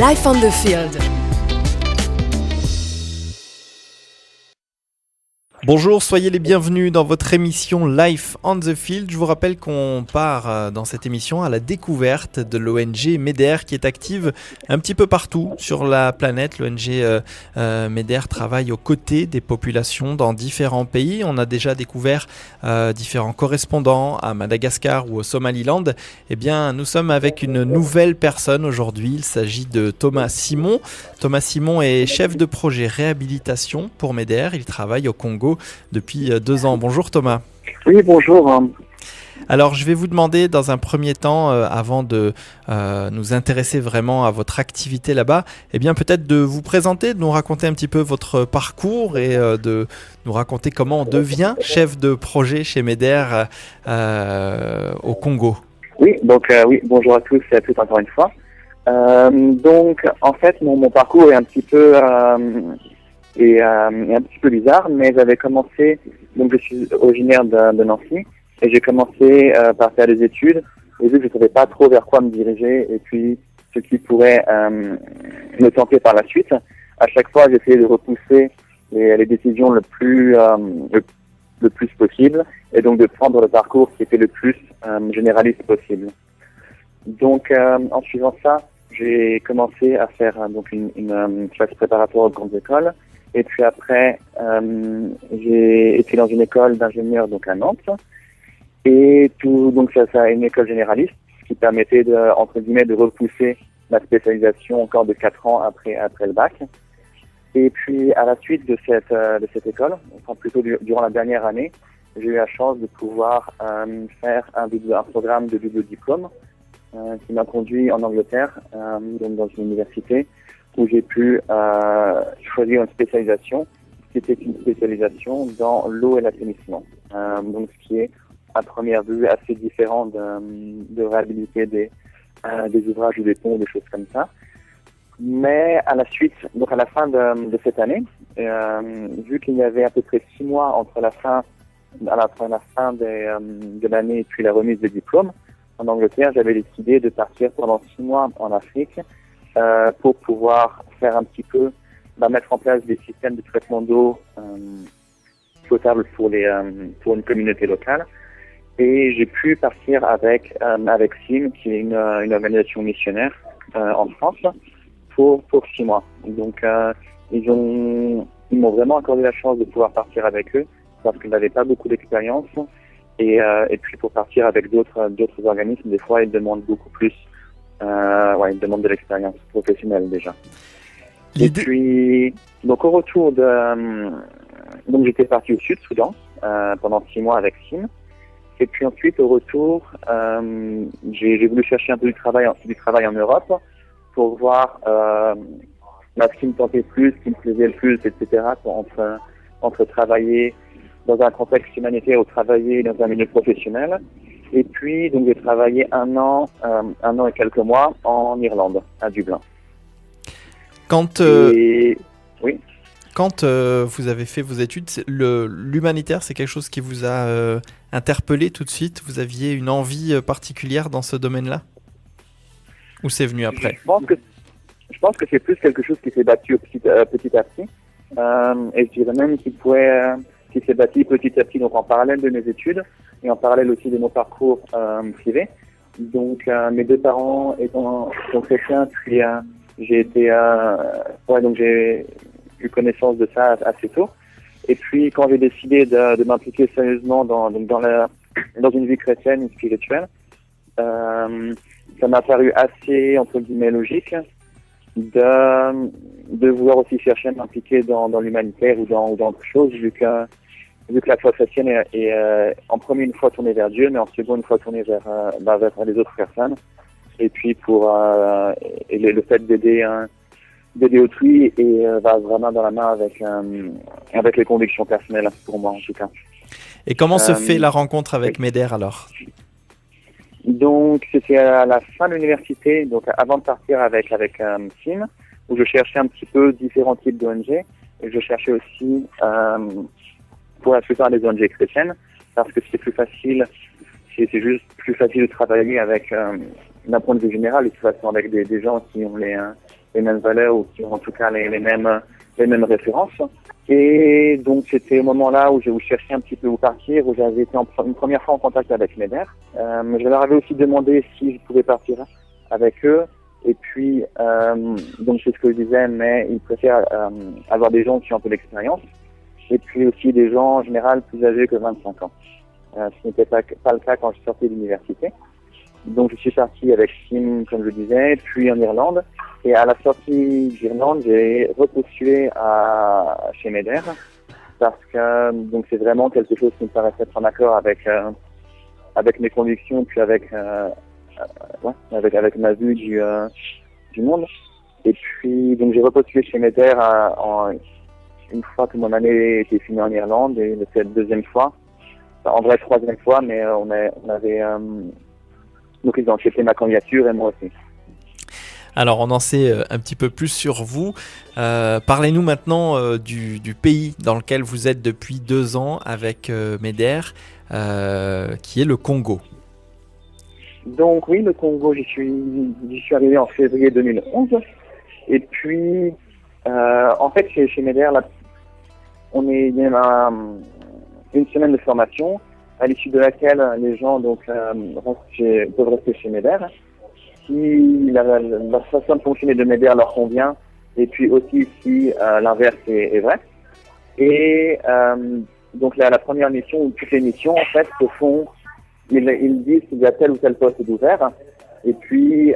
Life on the Field. Bonjour, soyez les bienvenus dans votre émission Life on the Field. Je vous rappelle qu'on part dans cette émission à la découverte de l'ONG MEDER qui est active un petit peu partout sur la planète. L'ONG MEDER travaille aux côtés des populations dans différents pays. On a déjà découvert différents correspondants à Madagascar ou au Somaliland. Eh bien, nous sommes avec une nouvelle personne aujourd'hui. Il s'agit de Thomas Simon. Thomas Simon est chef de projet réhabilitation pour MEDER. Il travaille au Congo depuis 2 ans. Bonjour Thomas. Oui, bonjour. Alors je vais vous demander dans un premier temps, avant de nous intéresser vraiment à votre activité là-bas, eh bien peut-être de vous présenter, de nous raconter un petit peu votre parcours et de nous raconter comment on devient chef de projet chez MEDER au Congo. Oui, bonjour à tous et à toutes encore une fois. Donc en fait mon parcours est un petit peu un petit peu bizarre, mais j'avais commencé, donc je suis originaire de Nancy, et j'ai commencé par faire des études, et vu que je ne savais pas trop vers quoi me diriger, et puis ce qui pourrait me tenter par la suite, à chaque fois j'essayais de repousser les décisions le plus possible, et donc de prendre le parcours qui était le plus généraliste possible. Donc en suivant ça, j'ai commencé à faire donc une classe préparatoire aux grandes écoles. Et puis après, j'ai été dans une école d'ingénieurs donc à Nantes. Et tout, donc ça une école généraliste, ce qui permettait entre guillemets de repousser ma spécialisation encore de 4 ans après le bac. Et puis à la suite de cette école, enfin plutôt durant la dernière année, j'ai eu la chance de pouvoir faire un programme de double diplôme qui m'a conduit en Angleterre, donc dans une université, où j'ai pu choisir une spécialisation qui était une spécialisation dans l'eau et l'assainissement. Donc ce qui est à première vue assez différent de réhabiliter des ouvrages ou des ponts ou des choses comme ça. Mais à la suite, donc à la fin de cette année, vu qu'il y avait à peu près 6 mois entre la fin de l'année et puis la remise des diplômes, en Angleterre, j'avais décidé de partir pendant 6 mois en Afrique pour pouvoir faire un petit peu, mettre en place des systèmes de traitement d'eau potable pour une communauté locale. Et j'ai pu partir avec SIM, qui est une organisation missionnaire en France, pour 6 mois. Donc ils m'ont vraiment accordé la chance de pouvoir partir avec eux parce qu'ils n'avaient pas beaucoup d'expérience. Et puis pour partir avec d'autres organismes, des fois ils demandent beaucoup plus. Ils demandent de l'expérience professionnelle déjà. Et puis donc au retour donc j'étais parti au Sud-Soudan pendant 6 mois avec SIM. Et puis ensuite au retour, j'ai voulu chercher un peu du travail en Europe pour voir ce qui me tentait plus, ce qui me plaisait le plus, etc. Entre travailler dans un contexte humanitaire ou travailler dans un milieu professionnel. Et puis, donc, j'ai travaillé un an et quelques mois en Irlande, à Dublin. Quand oui. Quand vous avez fait vos études, l'humanitaire, c'est quelque chose qui vous a interpellé tout de suite? Vous aviez une envie particulière dans ce domaine-là? Ou c'est venu après? Je pense que c'est plus quelque chose qui s'est bâti petit à petit. Et je dirais même qui s'est bâti petit à petit, donc en parallèle de mes études et en parallèle aussi de mon parcours privé. Donc mes 2 parents sont chrétiens, puis j'ai été donc j'ai eu connaissance de ça assez tôt. Et puis quand j'ai décidé de m'impliquer sérieusement dans une vie chrétienne et spirituelle, ça m'a paru assez entre guillemets logique de vouloir aussi chercher à m'impliquer dans l'humanitaire ou dans autre chose, vu que la foi chrétienne est en premier une fois tournée vers Dieu, mais en second une fois tournée vers les autres personnes. Et puis le fait d'aider autrui et va vraiment dans la main avec les convictions personnelles pour moi en tout cas. Et comment se fait la rencontre avec MEDER alors? Donc c'était à la fin de l'université, donc avant de partir avec SIM, où je cherchais un petit peu différents types d'ONG, et je cherchais aussi pour la plupart des ONG chrétiennes, parce que c'est plus facile, c'est juste plus facile de travailler avec d'un point de vue général, de toute façon avec des gens qui ont mêmes valeurs ou qui ont en tout cas les mêmes références. Et donc c'était au moment là où je cherchais un petit peu où partir, où j'avais été une première fois en contact avec MEDER. Je leur avais aussi demandé si je pouvais partir avec eux. Et puis donc c'est ce que je disais, mais ils préfèrent avoir des gens qui ont un peu d'expérience. Et puis aussi des gens en général plus âgés que 25 ans. Ce n'était pas le cas quand je sortais de l'université. Donc je suis parti avec Sim, comme je disais, puis en Irlande. Et à la sortie d'Irlande, j'ai repostulé chez MEDER parce que donc c'est vraiment quelque chose qui me paraissait être en accord avec mes convictions, puis avec ma vue du monde. Et puis donc j'ai repostulé chez MEDER une fois que mon année était finie en Irlande, et cette deuxième fois, enfin, en vrai troisième fois, mais on avait donc ils ont accepté ma candidature et moi aussi. Alors on en sait un petit peu plus sur vous. Parlez-nous maintenant du pays dans lequel vous êtes depuis 2 ans avec MEDER, qui est le Congo. Donc oui, le Congo, j'y suis arrivé en février 2011. Et puis, en fait, chez MEDER, là, il y a une semaine de formation, à l'issue de laquelle les gens peuvent rester chez MEDER. Si la façon de fonctionner de MEDER leur convient, et puis aussi si l'inverse est vrai. Et donc la première mission, ou toutes les missions, en fait, se font, ils disent qu'il y a tel ou tel poste d'ouvert, et puis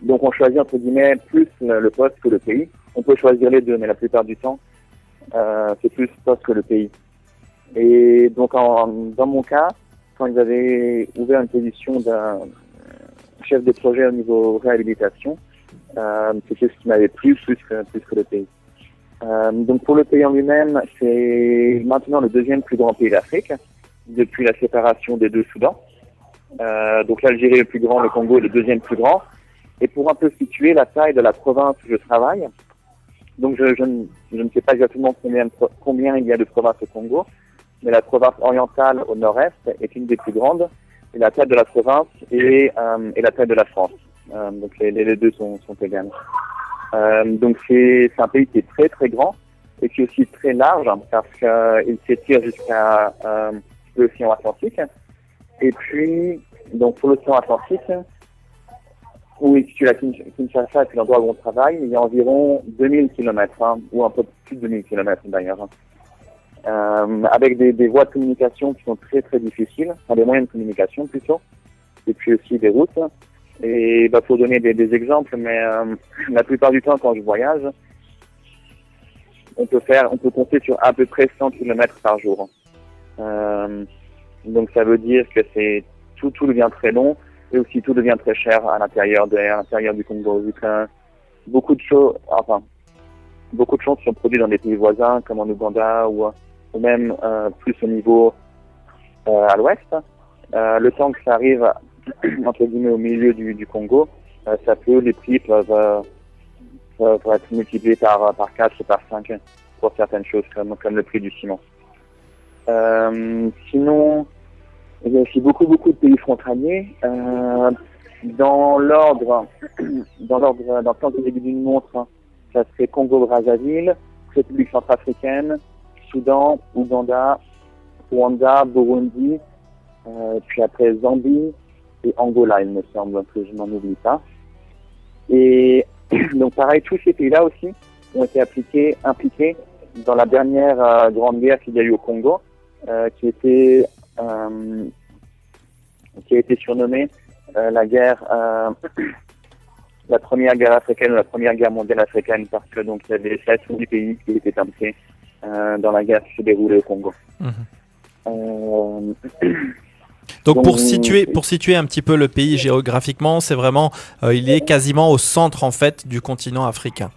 donc on choisit entre guillemets plus le poste que le pays. On peut choisir les deux, mais la plupart du temps, c'est plus poste que le pays. Et donc dans mon cas, quand ils avaient ouvert une position d'un chef de projet au niveau réhabilitation, c'était ce qui m'avait plu plus que le pays. Donc pour le pays en lui-même, c'est maintenant le deuxième plus grand pays d'Afrique depuis la séparation des deux Soudans. Donc l'Algérie est le plus grand, le Congo est le deuxième plus grand. Et pour un peu situer la taille de la province où je travaille, donc je ne sais pas exactement combien il y a de provinces au Congo, mais la province orientale au nord-est est une des plus grandes. Et la taille de la province et la taille de la France. Donc les deux sont égales. Donc c'est un pays qui est très très grand et qui est aussi très large parce qu'il s'étire jusqu'à l'océan Atlantique. Et puis donc pour l'océan Atlantique, où est situé la Kinshasa et puis l'endroit où on travaille, il y a environ 2000 km, ou un peu plus de 2000 km d'ailleurs. Avec des voies de communication qui sont très très difficiles, enfin des moyens de communication plutôt, et puis aussi des routes. Et pour donner des exemples, mais la plupart du temps quand je voyage, on peut compter sur à peu près 100 km par jour. Donc ça veut dire que tout devient très long, et aussi tout devient très cher à l'intérieur du Congo, vu que beaucoup de choses sont produites dans des pays voisins comme en Ouganda ou même plus au niveau à l'ouest. Le temps que ça arrive entre guillemets au milieu du Congo, les prix peuvent être multipliés par 4 ou par 5 pour certaines choses comme le prix du ciment. Sinon, il y a aussi beaucoup de pays frontaliers. Dans le temps que j'ai vu d'une montre, ça serait Congo-Brazzaville, République centrafricaine, Soudan, Ouganda, Rwanda, Burundi, puis après Zambie et Angola, il me semble que je n'en oublie pas. Et donc pareil, tous ces pays-là aussi ont été impliqués dans la dernière grande guerre qu'il y a eu au Congo, qui a été surnommée la première guerre africaine ou la première guerre mondiale africaine, parce que donc il y avait 7 ou 10 pays qui étaient impliqués dans la guerre qui se déroulait au Congo. Donc pour situer un petit peu le pays géographiquement, c'est vraiment, il est quasiment au centre en fait du continent africain.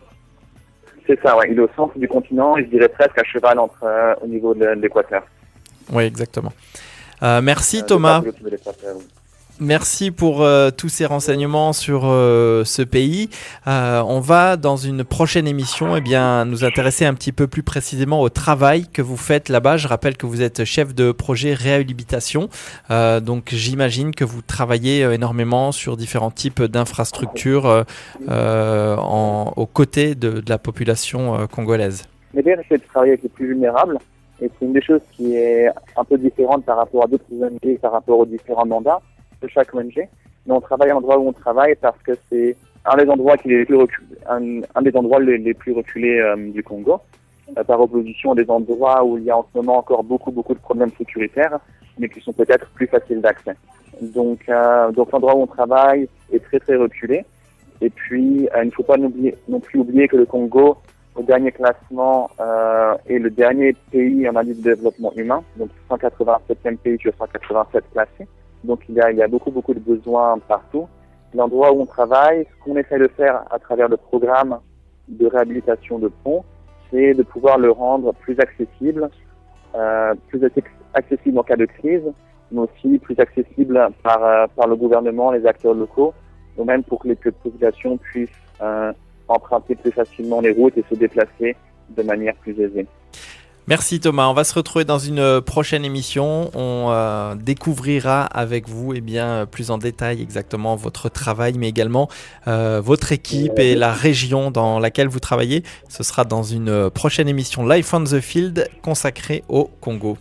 C'est ça, ouais. Il est au centre du continent et je dirais presque à cheval au niveau de l'équateur. Oui, exactement. Merci Thomas. Merci pour tous ces renseignements sur ce pays. On va, dans une prochaine émission, nous intéresser un petit peu plus précisément au travail que vous faites là-bas. Je rappelle que vous êtes chef de projet réhabilitation. Donc, j'imagine que vous travaillez énormément sur différents types d'infrastructures aux côtés de la population congolaise. MEDER essaie de travailler avec les plus vulnérables. Et c'est une des choses qui est un peu différente par rapport à d'autres ONG, par rapport aux différents mandats de chaque ONG. Mais on travaille à l'endroit où on travaille parce que c'est un des endroits les plus reculés du Congo, par opposition à des endroits où il y a en ce moment encore beaucoup de problèmes sécuritaires, mais qui sont peut-être plus faciles d'accès. Donc l'endroit où on travaille est très reculé. Et puis il ne faut pas non plus oublier que le Congo, au dernier classement, est le dernier pays en indice de développement humain, donc 187e pays sur 187 classés. Donc il y a beaucoup de besoins partout. L'endroit où on travaille, ce qu'on essaie de faire à travers le programme de réhabilitation de ponts, c'est de pouvoir le rendre plus accessible en cas de crise, mais aussi plus accessible par le gouvernement, les acteurs locaux, ou même pour que les populations puissent emprunter plus facilement les routes et se déplacer de manière plus aisée. Merci Thomas, on va se retrouver dans une prochaine émission. On découvrira avec vous plus en détail exactement votre travail, mais également votre équipe et la région dans laquelle vous travaillez. Ce sera dans une prochaine émission Life on the Field consacrée au Congo.